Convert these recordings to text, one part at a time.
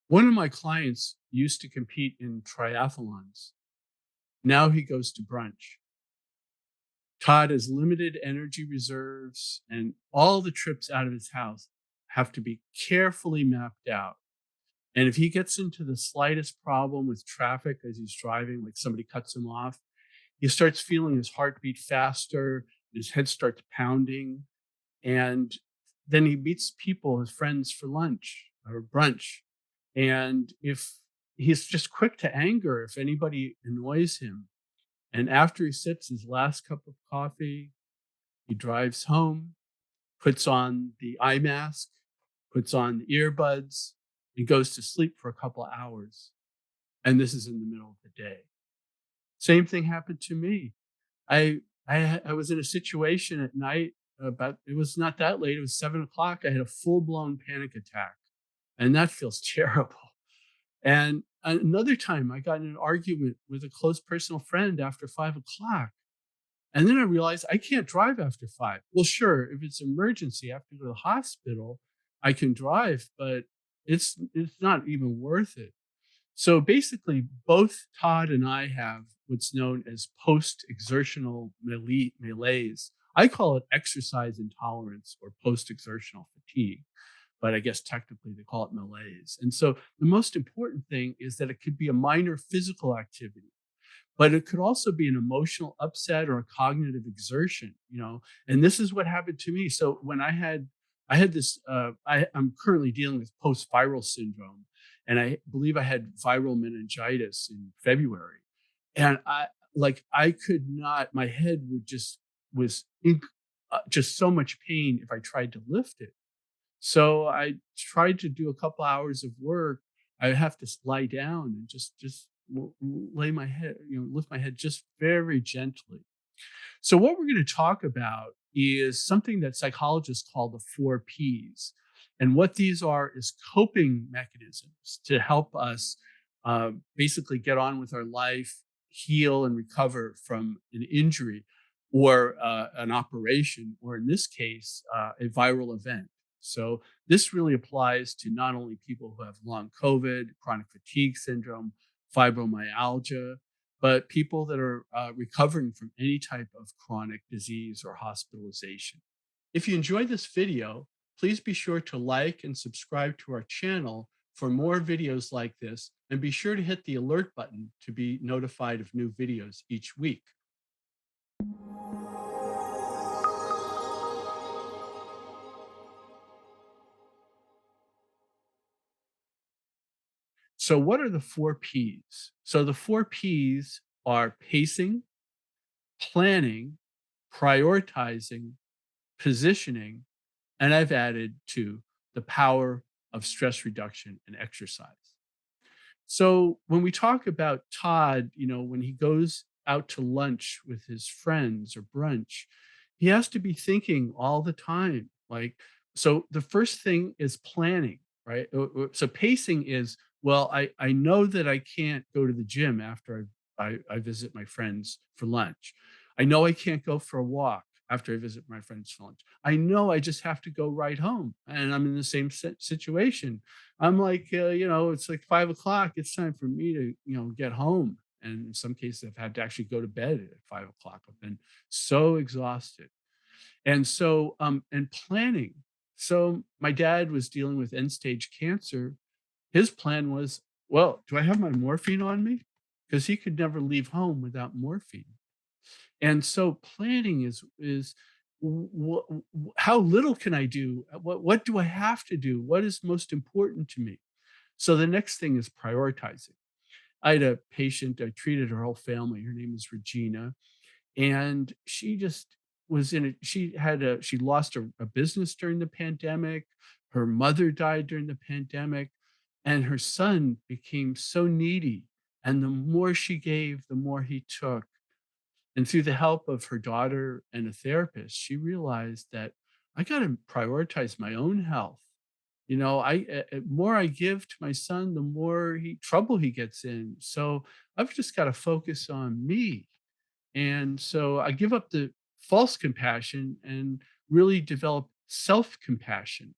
One of my clients used to compete in triathlons. Now he goes to brunch. Todd has limited energy reserves, and all the trips out of his house have to be carefully mapped out. And if he gets into the slightest problem with traffic as he's driving, like somebody cuts him off, he starts feeling his heartbeat faster, his head starts pounding, and then he meets people, his friends, for lunch or brunch. And if he's just quick to anger if anybody annoys him. And after he sips his last cup of coffee, he drives home, puts on the eye mask, puts on the earbuds, and goes to sleep for a couple of hours. And this is in the middle of the day. Same thing happened to me. I was in a situation at night about it was not that late, it was 7 o'clock. I had a full-blown panic attack, and that feels terrible. And another time I got in an argument with a close personal friend after 5 o'clock. And then I realized I can't drive after 5. Well, sure, if it's emergency, I have to go to the hospital, I can drive, but it's not even worth it. So basically, both Todd and I have what's known as post-exertional malaise. I call it exercise intolerance or post-exertional fatigue, but I guess technically they call it malaise. And so the most important thing is that it could be a minor physical activity, but it could also be an emotional upset or a cognitive exertion, and this is what happened to me. So when I had this, I'm currently dealing with post-viral syndrome, and I believe I had viral meningitis in February. And I could not, my head was in just so much pain if I tried to lift it. So I tried to do a couple hours of work. I have to lie down and just lay my head, lift my head just very gently. So what we're going to talk about is something that psychologists call the four Ps. And what these are is coping mechanisms to help us basically get on with our life, heal and recover from an injury or an operation, or in this case, a viral event. So this really applies to not only people who have long COVID, chronic fatigue syndrome, fibromyalgia, but people that are recovering from any type of chronic disease or hospitalization. If you enjoyed this video, please be sure to like and subscribe to our channel for more videos like this, and be sure to hit the alert button to be notified of new videos each week. So what are the four Ps? So the four Ps are pacing, planning, prioritizing, positioning, and I've added to the power of stress reduction and exercise. So when we talk about Todd, when he goes out to lunch with his friends or brunch, he has to be thinking all the time. So the first thing is planning, right? So pacing is, well, I know that I can't go to the gym after I visit my friends for lunch. I know I can't go for a walk after I visit my friends for lunch. I know I just have to go right home, and I'm in the same situation. I'm like, it's like 5 o'clock. It's time for me to, get home. And in some cases, I've had to actually go to bed at 5 o'clock. I've been so exhausted. And so, and planning. So my dad was dealing with end stage cancer. His plan was, well, do I have my morphine on me? Because he could never leave home without morphine. And so planning is how little can I do? What do I have to do? What is most important to me? So the next thing is prioritizing. I had a patient, I treated her whole family. Her name is Regina, and she just was in it. She lost a business during the pandemic. Her mother died during the pandemic, and her son became so needy. And the more she gave, the more he took. And through the help of her daughter and a therapist, she realized that I got to prioritize my own health. More I give to my son, the more trouble he gets in. So I've just got to focus on me. And so I give up the false compassion and really develop self compassion.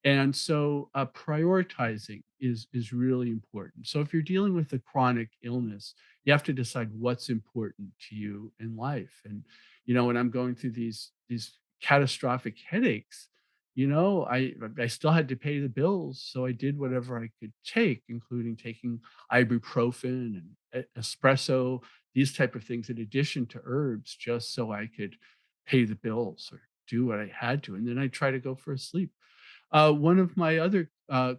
And so prioritizing is really important. So if you're dealing with a chronic illness, you have to decide what's important to you in life. And when I'm going through these catastrophic headaches, I still had to pay the bills, so I did whatever I could take, including taking ibuprofen and espresso, these type of things, in addition to herbs, just so I could pay the bills or do what I had to, and then I try to go for a sleep. One of my other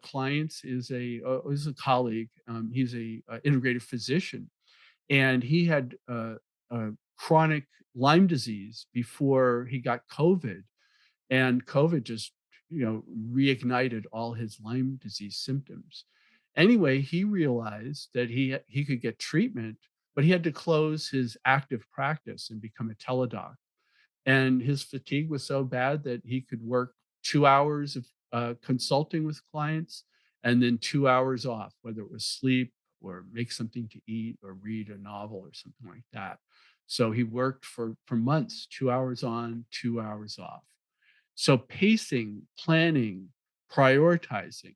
clients is a colleague. He's a integrative physician, and he had chronic Lyme disease before he got COVID, and COVID just reignited all his Lyme disease symptoms. Anyway, he realized that he could get treatment, but he had to close his active practice and become a teledoc, and his fatigue was so bad that he could work 2 hours of consulting with clients and then 2 hours off, whether it was sleep or make something to eat or read a novel or something like that. So he worked for months, 2 hours on, 2 hours off. So pacing, planning, prioritizing.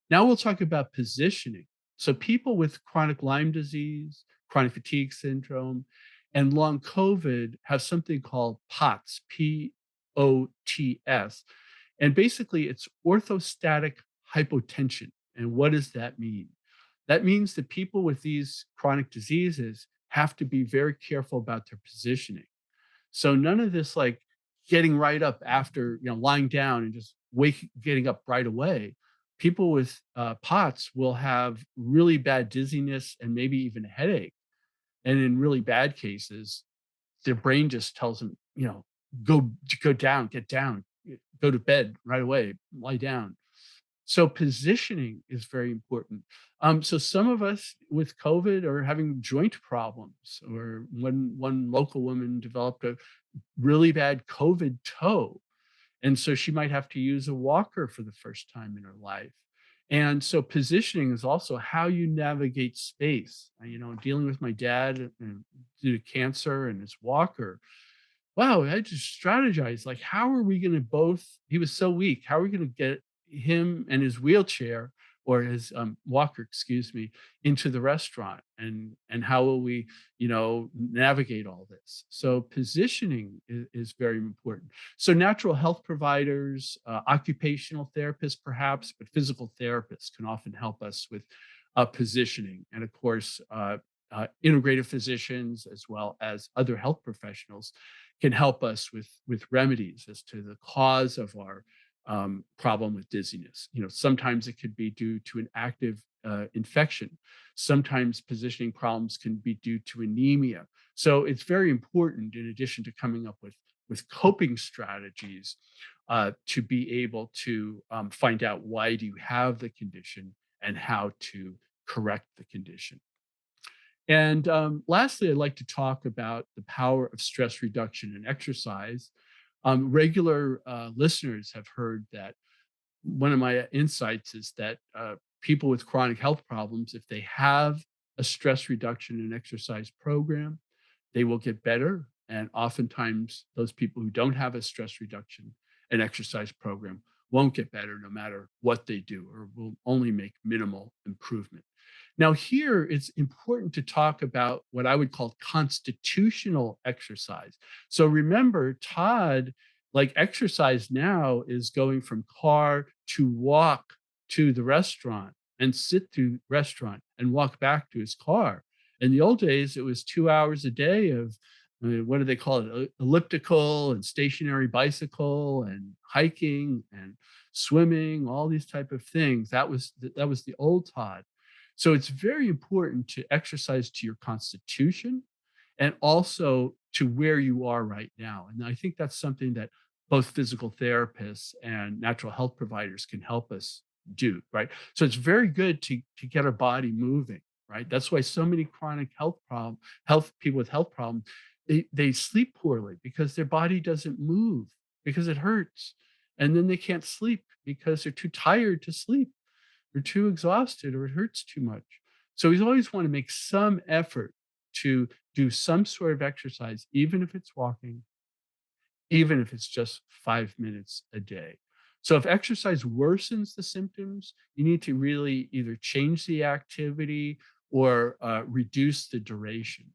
Now we'll talk about positioning. So people with chronic Lyme disease, chronic fatigue syndrome, and long COVID have something called POTS, POTS. And basically it's orthostatic hypotension. And what does that mean? That means that people with these chronic diseases have to be very careful about their positioning. So none of this like getting right up after, lying down and just getting up right away. People with POTS will have really bad dizziness and maybe even a headache. And in really bad cases, their brain just tells them, go go down, get down, go to bed right away, lie down. So positioning is very important. So some of us with COVID are having joint problems, or one local woman developed a really bad COVID toe. And so she might have to use a walker for the first time in her life. And so positioning is also how you navigate space. Dealing with my dad due to cancer and his walker, wow, I just strategized, like, how are we gonna both he was so weak, how are we gonna get him and his wheelchair or his, walker, excuse me, into the restaurant? And how will we, navigate all this? So positioning is very important. So natural health providers, occupational therapists perhaps, but physical therapists can often help us with, positioning. And of course, integrative physicians as well as other health professionals can help us with remedies as to the cause of our problem with dizziness. Sometimes it could be due to an active infection. Sometimes positioning problems can be due to anemia. So it's very important, in addition to coming up with coping strategies, to be able to find out why do you have the condition and how to correct the condition. And lastly, I'd like to talk about the power of stress reduction and exercise. Regular listeners have heard that one of my insights is that people with chronic health problems, if they have a stress reduction and exercise program, they will get better. And oftentimes, those people who don't have a stress reduction and exercise program won't get better no matter what they do, or will only make minimal improvement. Now, here it's important to talk about what I would call constitutional exercise. So remember, Todd, like, exercise now is going from car to walk to the restaurant and sit through restaurant and walk back to his car. In the old days, it was 2 hours a day of, what do they call it? Elliptical and stationary bicycle and hiking and swimming, all these type of things. That was the old Todd. So it's very important to exercise to your constitution and also to where you are right now. And I think that's something that both physical therapists and natural health providers can help us do, right? So it's very good to get our body moving, right? That's why so many chronic health people with health problems, they sleep poorly because their body doesn't move because it hurts. And then they can't sleep because they're too tired to sleep, or too exhausted, or it hurts too much. So we always want to make some effort to do some sort of exercise, even if it's walking, even if it's just 5 minutes a day. So if exercise worsens the symptoms, you need to really either change the activity or reduce the duration.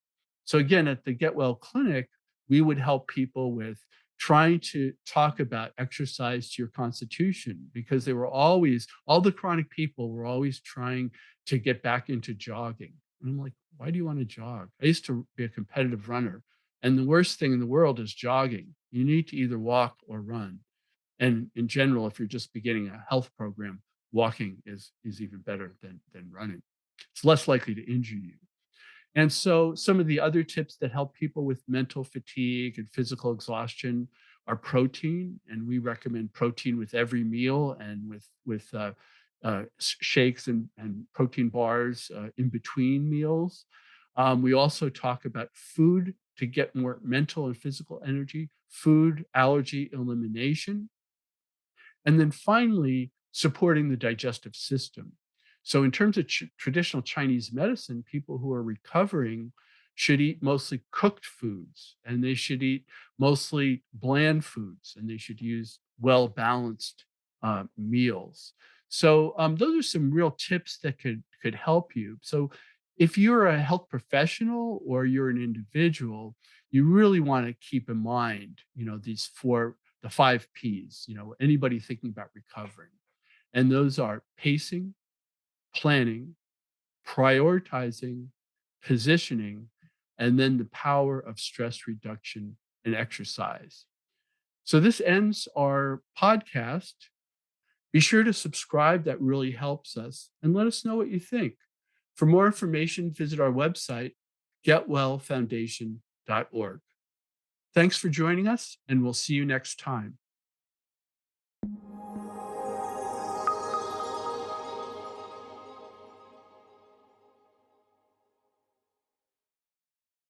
So again, at the Get Well Clinic, we would help people with trying to talk about exercise to your constitution because they were always, all the chronic people were always trying to get back into jogging. And I'm like, why do you want to jog? I used to be a competitive runner. And the worst thing in the world is jogging. You need to either walk or run. And in general, if you're just beginning a health program, walking is even better than running. It's less likely to injure you. And so some of the other tips that help people with mental fatigue and physical exhaustion are protein, and we recommend protein with every meal and with shakes and protein bars in between meals. We also talk about food to get more mental and physical energy, food allergy elimination, and then finally, supporting the digestive system. So, in terms of traditional Chinese medicine, people who are recovering should eat mostly cooked foods and they should eat mostly bland foods and they should use well balanced meals. So, those are some real tips that could help you. So, if you're a health professional or you're an individual, you really want to keep in mind, these the 5 Ps, anybody thinking about recovering. And those are pacing, planning, prioritizing, positioning, and then the power of stress reduction and exercise. So this ends our podcast. Be sure to subscribe, that really helps us, and let us know what you think. For more information, visit our website, getwellfoundation.org. Thanks for joining us, and we'll see you next time.